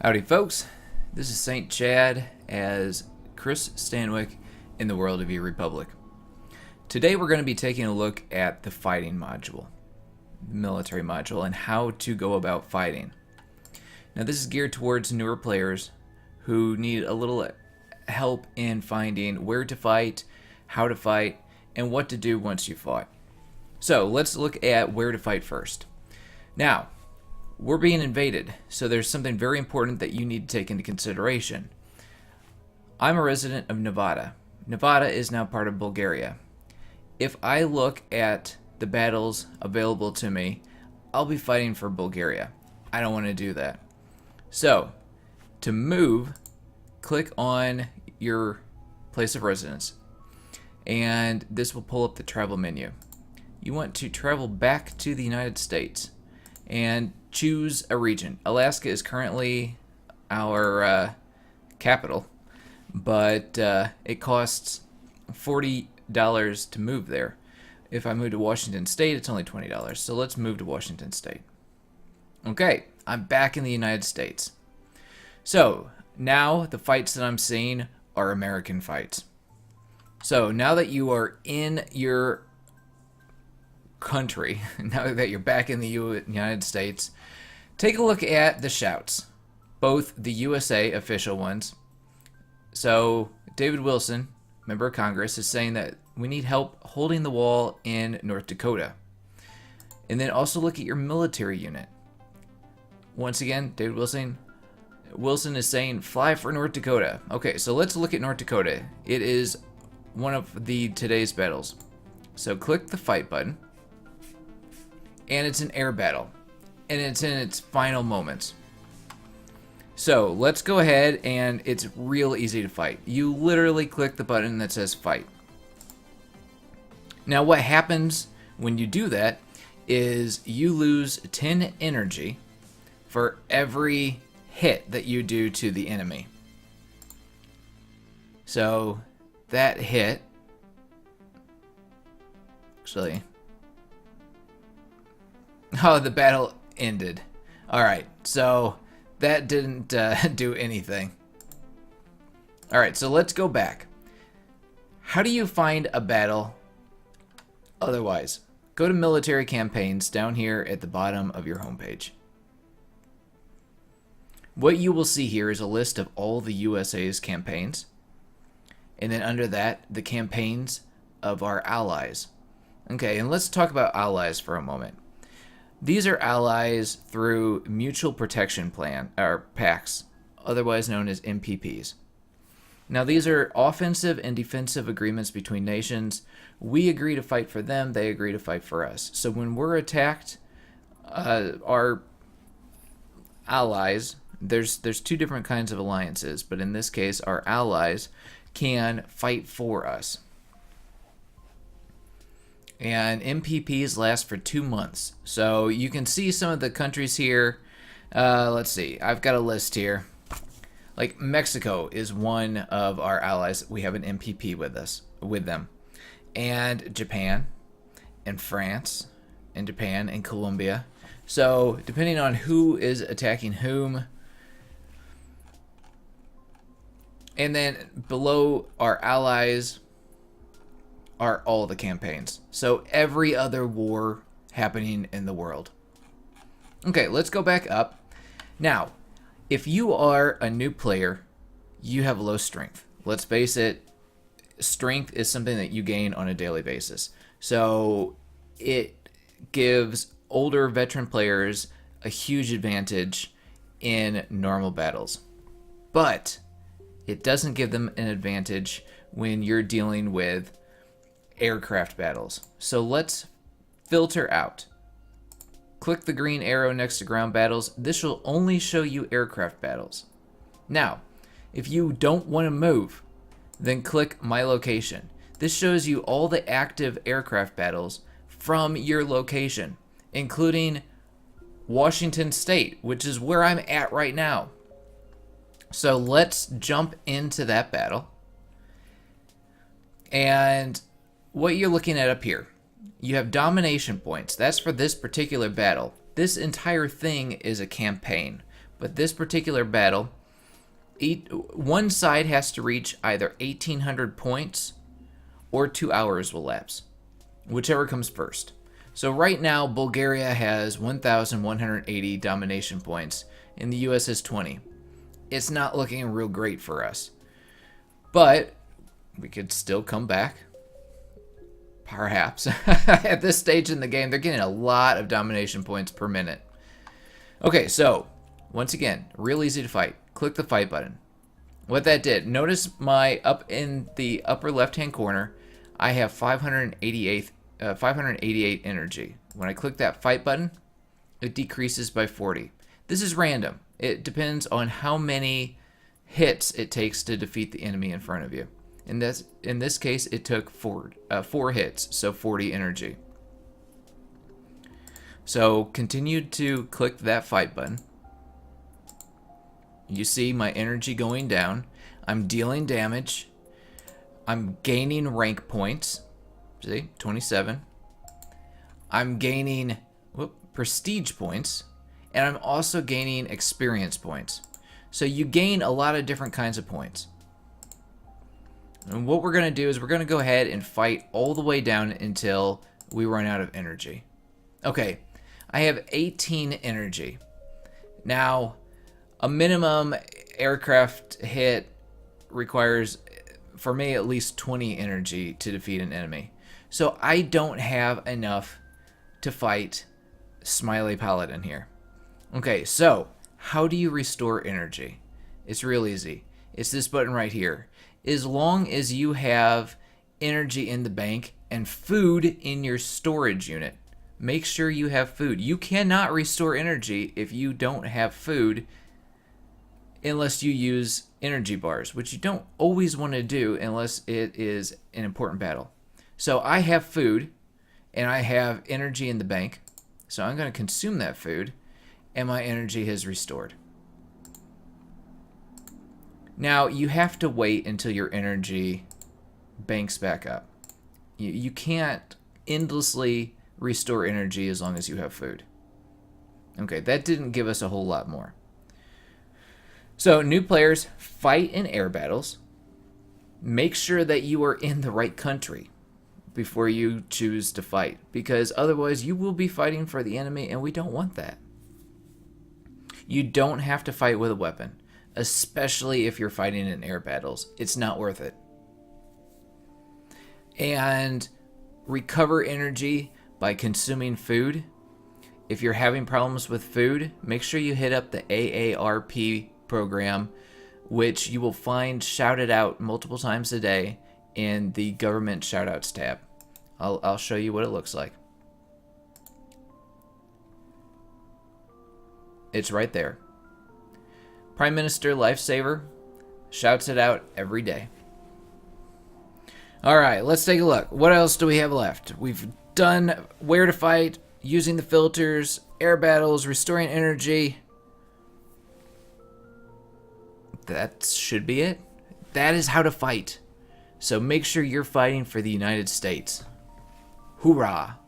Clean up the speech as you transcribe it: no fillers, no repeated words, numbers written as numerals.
Howdy folks, this is St. Chad as Chris Stanwick in the world of eRepublik. Today we're going to be taking a look at the fighting module, the military module, and how to go about fighting. Now this is geared towards newer players who need a little help in finding where to fight, how to fight, and what to do once you fought. So let's look at where to fight first. Now, we're being invaded, so there's something very important that you need to take into consideration. I'm a resident of Nevada. Nevada is now part of Bulgaria. If I look at the battles available to me, I'll be fighting for Bulgaria. I don't want to do that. So, to move, click on your place of residence, and this will pull up the travel menu. You want to travel back to the United States and choose a region. Alaska is currently our capital, but it costs $40 to move there. If I move to Washington State, it's only $20. So let's move to Washington State. Okay, I'm back in the United States. So now the fights that I'm seeing are American fights. So now that you are in your country, now that you're back in the United States, take a look at the shouts, both the USA official ones. So David Wilson, member of Congress, is saying that we need help holding the wall in North Dakota. And then also look at your military unit. Once again, David Wilson is saying fly for North Dakota. Okay, so let's look at North Dakota. It is one of today's battles. So click the fight button, and it's an air battle, and it's in its final moments. So let's go ahead, and it's real easy to fight. You literally click the button that says fight. Now what happens when you do that is you lose 10 energy for every hit that you do to the enemy. So that hit, actually, oh, the battle ended. Alright, so that didn't do anything. Alright, so let's go back. How do you find a battle otherwise? Go to military campaigns down here at the bottom of your homepage. What you will see here is a list of all the USA's campaigns. And then under that, the campaigns of our allies. Okay, and let's talk about allies for a moment. These are allies through Mutual Protection Plan, or PACs, otherwise known as MPPs. Now these are offensive and defensive agreements between nations. We agree to fight for them, they agree to fight for us. So when we're attacked, our allies, there's two different kinds of alliances, but in this case our allies can fight for us. And MPPs last for 2 months. So you can see some of the countries here. Let's see. I've got a list here. Like Mexico is one of our allies. We have an MPP with them. And Japan, and France, and Japan, and Colombia. So depending on who is attacking whom. And then below our allies are all the campaigns. So every other war happening in the world. Okay, let's go back up. Now, if you are a new player, you have low strength. Let's face it, strength is something that you gain on a daily basis. So it gives older veteran players a huge advantage in normal battles. But it doesn't give them an advantage when you're dealing with aircraft battles. So let's filter out. Click the green arrow next to ground battles. This will only show you aircraft battles. Now, if you don't want to move, then click my location. This shows you all the active aircraft battles from your location, including Washington State, which is where I'm at right now. So let's jump into that battle. And what you're looking at up here, you have domination points. That's for this particular battle. This entire thing is a campaign, But this particular battle, one side has to reach either 1,800 points or 2 hours will lapse, whichever comes first. So right now, Bulgaria has 1,180 domination points, and the U.S. has 20. It's not looking real great for us. But we could still come back. Perhaps. At this stage in the game, they're getting a lot of domination points per minute. Okay, so, once again, real easy to fight. Click the fight button. What that did, notice up in the upper left-hand corner, I have 588 energy. When I click that fight button, it decreases by 40. This is random. It depends on how many hits it takes to defeat the enemy in front of you. In this case, it took four hits, so 40 energy. So continue to click that fight button. You see my energy going down. I'm dealing damage. I'm gaining rank points. See, 27. I'm gaining prestige points, and I'm also gaining experience points. So you gain a lot of different kinds of points. And what we're going to do is we're going to go ahead and fight all the way down until we run out of energy. Okay, I have 18 energy. Now, a minimum aircraft hit requires, for me, at least 20 energy to defeat an enemy. So I don't have enough to fight Smiley Paladin here. Okay, so how do you restore energy? It's real easy. It's this button right here. As long as you have energy in the bank and food in your storage unit, make sure you have food. You cannot restore energy if you don't have food unless you use energy bars, which you don't always want to do unless it is an important battle. So I have food and I have energy in the bank. So I'm going to consume that food and my energy has restored. Now, you have to wait until your energy banks back up. You can't endlessly restore energy as long as you have food. Okay, that didn't give us a whole lot more. So, new players, fight in air battles. Make sure that you are in the right country before you choose to fight, because otherwise you will be fighting for the enemy, and we don't want that. You don't have to fight with a weapon, especially if you're fighting in air battles. It's not worth it. And recover energy by consuming food. If you're having problems with food, make sure you hit up the AARP program, which you will find shouted out multiple times a day in the government shoutouts tab. I'll show you what it looks like. It's right there. Prime Minister Lifesaver shouts it out every day. All right, let's take a look. What else do we have left? We've done where to fight, using the filters, air battles, restoring energy. That should be it. That is how to fight. So make sure you're fighting for the United States. Hoorah!